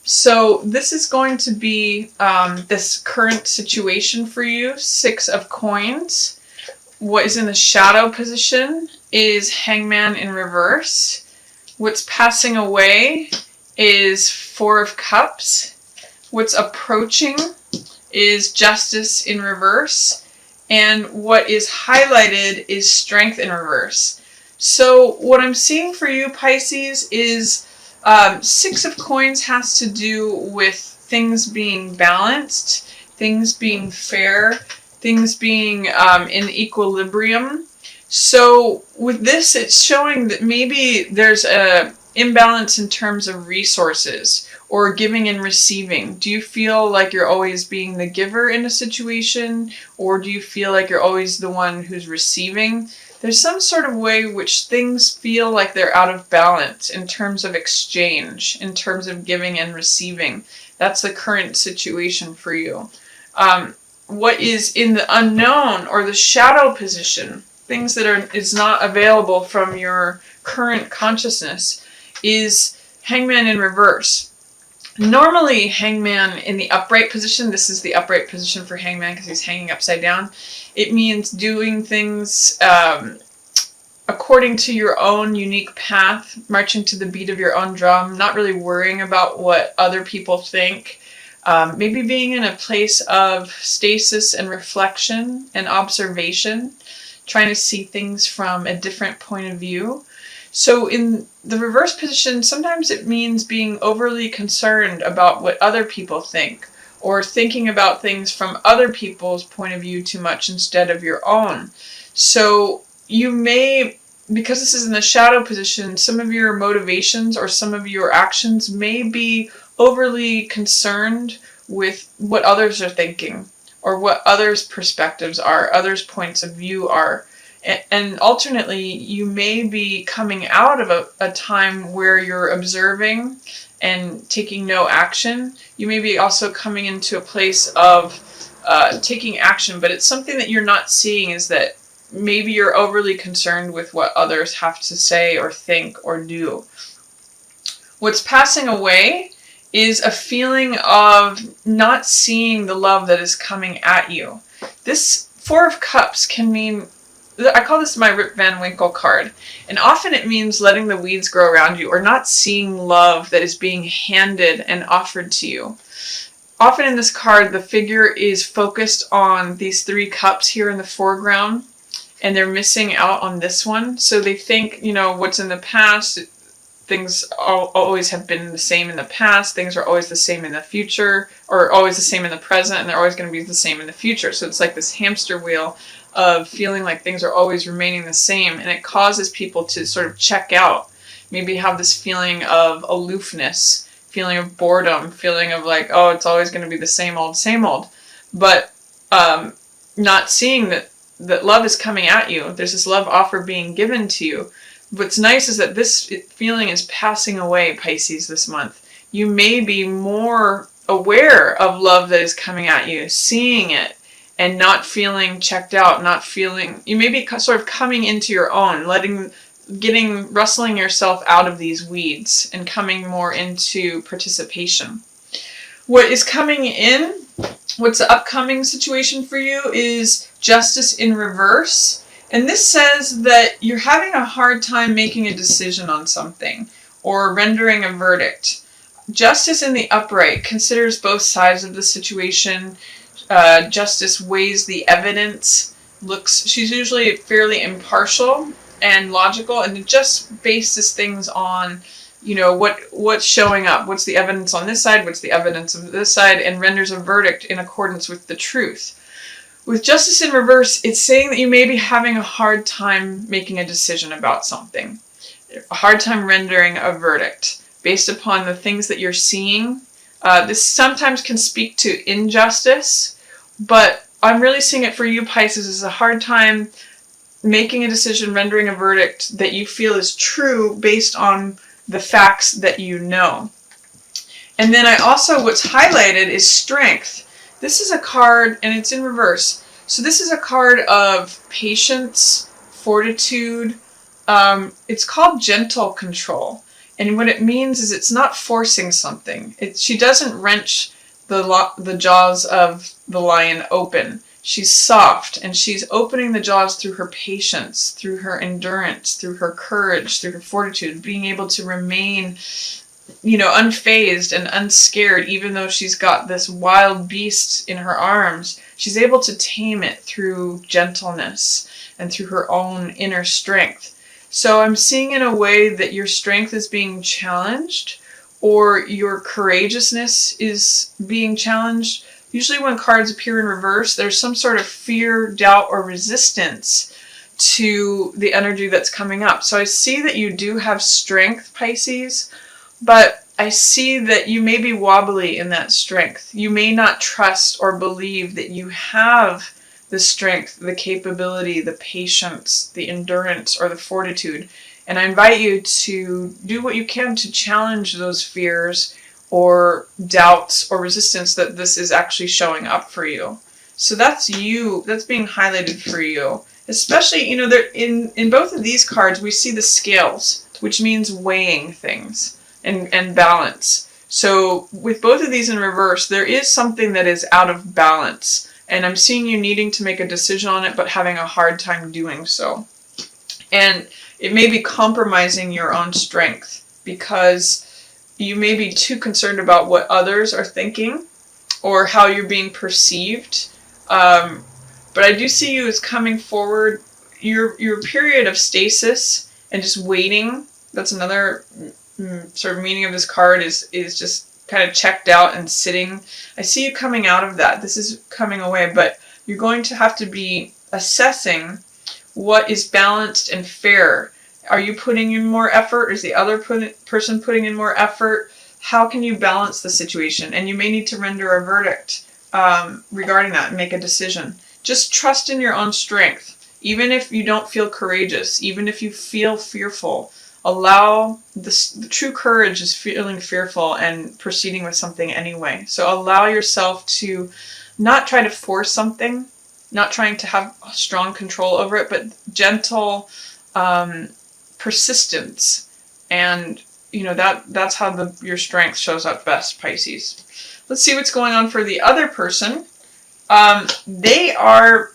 So this is going to be this current situation for you, 6 of coins. What is in the shadow position is Hangman in reverse. What's passing away is 4 of cups. What's approaching is Justice in reverse. And what is highlighted is Strength in reverse. So what I'm seeing for you, Pisces, is 6 of coins has to do with things being balanced, things being fair, things being in equilibrium. So with this, it's showing that maybe there's a imbalance in terms of resources or giving and receiving. Do you feel like you're always being the giver in a situation, or do you feel like you're always the one who's receiving? There's some sort of way which things feel like they're out of balance in terms of exchange, in terms of giving and receiving. That's the current situation for you. What is in the unknown or the shadow position, things that is not available from your current consciousness, is Hangman in reverse. Normally, Hangman in the upright position, this is the upright position for Hangman because he's hanging upside down, it means doing things according to your own unique path, marching to the beat of your own drum, not really worrying about what other people think, maybe being in a place of stasis and reflection and observation, trying to see things from a different point of view. So in the reverse position, sometimes it means being overly concerned about what other people think, or thinking about things from other people's point of view too much instead of your own. So you may, because this is in the shadow position, some of your motivations or some of your actions may be overly concerned with what others are thinking, or what others' perspectives are, others' points of view are. And alternately, you may be coming out of a time where you're observing and taking no action. You may be also coming into a place of taking action, but it's something that you're not seeing, is that maybe you're overly concerned with what others have to say or think or do. What's passing away is a feeling of not seeing the love that is coming at you. This 4 of Cups can mean, I call this my Rip Van Winkle card, and often it means letting the weeds grow around you or not seeing love that is being handed and offered to you. Often in this card, the figure is focused on these 3 cups here in the foreground, and they're missing out on this one. So they think, you know, what's in the past, things always have been the same in the past, things are always the same in the future, or always the same in the present, and they're always going to be the same in the future. So it's like this hamster wheel of feeling like things are always remaining the same, and it causes people to sort of check out, maybe have this feeling of aloofness, feeling of boredom, feeling of like, oh, it's always going to be the same old, but not seeing that love is coming at you. There's this love offer being given to you. What's nice is that this feeling is passing away, Pisces, this month. You may be more aware of love that is coming at you, seeing it, and not feeling checked out, not feeling, you may be sort of coming into your own, rustling yourself out of these weeds and coming more into participation. What is coming in, what's the upcoming situation for you, is Justice in reverse. And this says that you're having a hard time making a decision on something or rendering a verdict. Justice in the upright considers both sides of the situation. Justice weighs the evidence, she's usually fairly impartial and logical, and it just bases things on, you know, what's showing up, what's the evidence on this side, what's the evidence of this side, and renders a verdict in accordance with the truth. With Justice in reverse, it's saying that you may be having a hard time making a decision about something, a hard time rendering a verdict based upon the things that you're seeing. This sometimes can speak to injustice, but I'm really seeing it for you, Pisces, as a hard time making a decision, rendering a verdict that you feel is true based on the facts that you know. And then what's highlighted is Strength. This is a card, and it's in reverse. So this is a card of patience, fortitude. It's called gentle control. And what it means is it's not forcing something. She doesn't wrench the jaws of the lion open. She's soft, and she's opening the jaws through her patience, through her endurance, through her courage, through her fortitude, being able to remain, unfazed and unscared, even though she's got this wild beast in her arms. She's able to tame it through gentleness and through her own inner strength. So I'm seeing in a way that your strength is being challenged, or your courageousness is being challenged. Usually when cards appear in reverse, there's some sort of fear, doubt, or resistance to the energy that's coming up. So I see that you do have strength, Pisces, but I see that you may be wobbly in that strength. You may not trust or believe that you have the strength, the capability, the patience, the endurance, or the fortitude. And I invite you to do what you can to challenge those fears or doubts or resistance that this is actually showing up for you. So that's you, that's being highlighted for you. Especially, there in both of these cards, we see the scales, which means weighing things and balance. So with both of these in reverse, there is something that is out of balance. And I'm seeing you needing to make a decision on it, but having a hard time doing so. And it may be compromising your own strength because you may be too concerned about what others are thinking or how you're being perceived. But I do see you as coming forward. Your period of stasis and just waiting. That's another sort of meaning of this card is just kind of checked out and sitting. I see you coming out of that. This is coming away, but you're going to have to be assessing what is balanced and fair. Are you putting in more effort? Is the other person putting in more effort? How can you balance the situation? And you may need to render a verdict regarding that and make a decision. Just trust in your own strength. Even if you don't feel courageous, even if you feel fearful, allow the true courage is feeling fearful and proceeding with something anyway. So allow yourself to not try to force something, not trying to have strong control over it, but gentle persistence. And that's how your strength shows up best, Pisces. Let's see what's going on for the other person. They are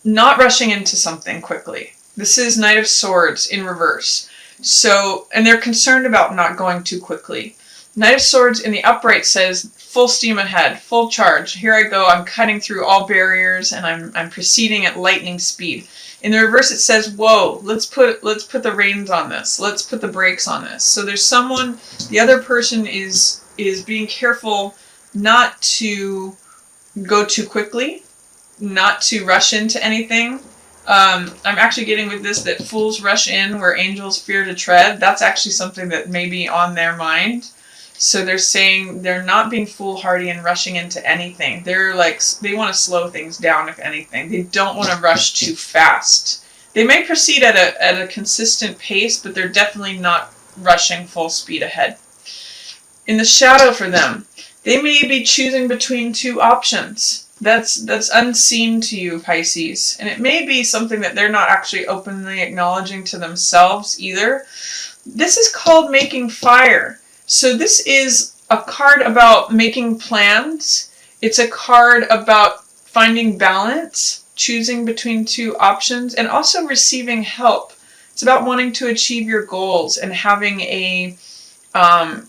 not rushing into something quickly. This is Knight of Swords in reverse. So, and they're concerned about not going too quickly. Knight of Swords in the upright says full steam ahead, full charge. Here I go. I'm cutting through all barriers and I'm proceeding at lightning speed. In the reverse it says, whoa, let's put the reins on this. Let's put the brakes on this. So there's someone, the other person is being careful not to go too quickly, not to rush into anything. I'm actually getting with this that fools rush in where angels fear to tread. That's actually something that may be on their mind. So they're saying they're not being foolhardy and rushing into anything. They're like, they want to slow things down, if anything. They don't want to rush too fast. They may proceed at a consistent pace, but they're definitely not rushing full speed ahead. In the shadow for them, they may be choosing between two options. That's unseen to you, Pisces. And it may be something that they're not actually openly acknowledging to themselves either. This is called making fire. So this is a card about making plans. It's a card about finding balance, choosing between two options, and also receiving help. It's about wanting to achieve your goals and having a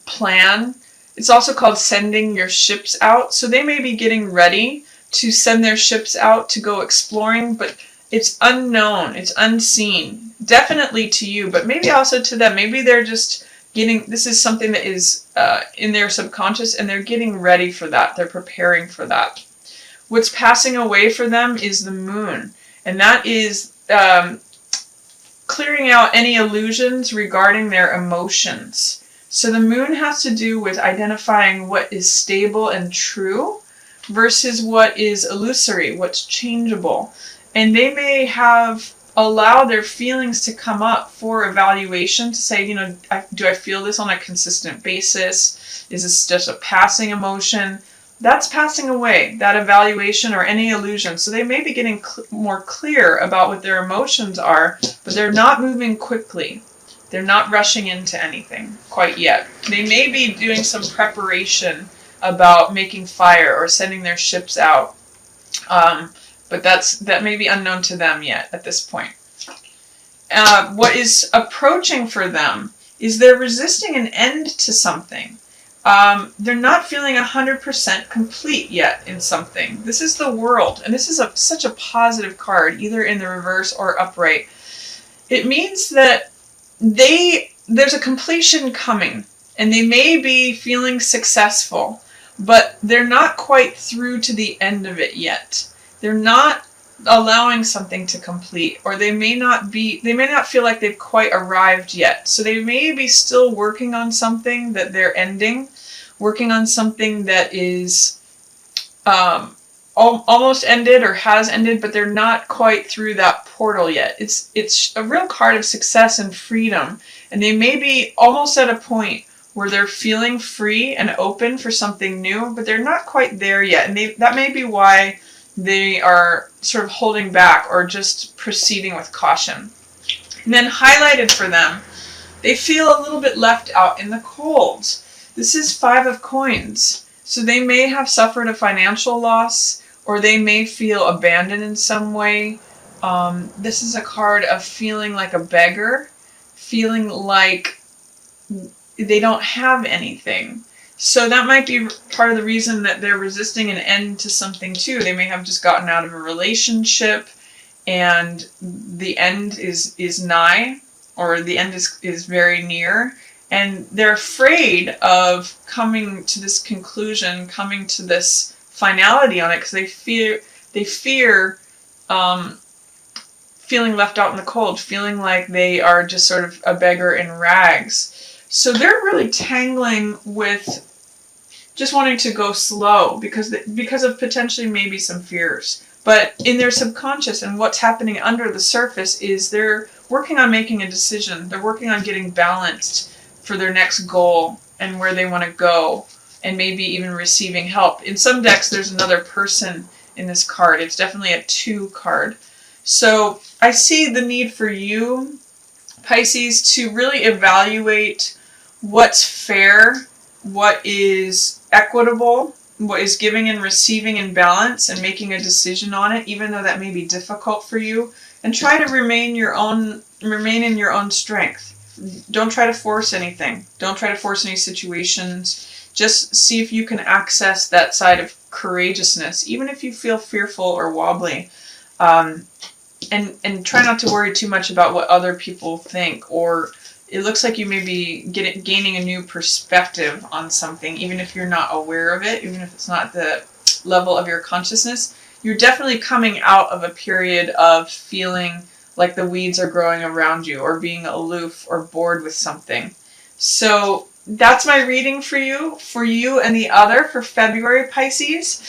plan. It's also called sending your ships out. So they may be getting ready to send their ships out to go exploring, but it's unknown, it's unseen. Definitely to you, but maybe also to them. Maybe they're just this is something that is in their subconscious, and they're getting ready for that. They're preparing for that. What's passing away for them is the moon, and that is clearing out any illusions regarding their emotions. So the moon has to do with identifying what is stable and true versus what is illusory, what's changeable. And they may have allowed their feelings to come up for evaluation to say, do I feel this on a consistent basis? Is this just a passing emotion? That's passing away, that evaluation or any illusion. So they may be getting more clear about what their emotions are, but they're not moving quickly. They're not rushing into anything quite yet. They may be doing some preparation about making fire or sending their ships out. But that may be unknown to them yet at this point. What is approaching for them is they're resisting an end to something. They're not feeling 100% complete yet in something. This is the World, and this is such a positive card, either in the reverse or upright. It means that there's a completion coming, and they may be feeling successful, but they're not quite through to the end of it yet. They're not allowing something to complete, or they may not feel like they've quite arrived yet. So they may be still working on something that they're ending, working on something that is almost ended or has ended, but they're not quite through that portal yet. It's a real card of success and freedom, and they may be almost at a point where they're feeling free and open for something new, but they're not quite there yet, and that may be why they are sort of holding back or just proceeding with caution. And then highlighted for them, they feel a little bit left out in the cold. This is 5 of Coins. So they may have suffered a financial loss, or they may feel abandoned in some way. This is a card of feeling like a beggar, feeling like they don't have anything. So that might be part of the reason that they're resisting an end to something too. They may have just gotten out of a relationship and the end is nigh, or the end is very near. And they're afraid of coming to this conclusion, coming to this finality on it, because they fear feeling left out in the cold, feeling like they are just sort of a beggar in rags. So they're really tangling with just wanting to go slow because of potentially maybe some fears. But in their subconscious and what's happening under the surface is they're working on making a decision. They're working on getting balanced for their next goal and where they want to go, and maybe even receiving help. In some decks, there's another person in this card. It's definitely a 2 card. So I see the need for you, Pisces, to really evaluate what's fair, what is equitable, what is giving and receiving in balance, and making a decision on it, even though that may be difficult for you. And try to remain in your own strength. Don't try to force anything. Don't try to force any situations. Just see if you can access that side of courageousness, even if you feel fearful or wobbly. And try not to worry too much about what other people think, or it looks like you may be gaining a new perspective on something, even if you're not aware of it, even if it's not the level of your consciousness. You're definitely coming out of a period of feeling like the weeds are growing around you, or being aloof or bored with something. So that's my reading for you and the other for February, Pisces.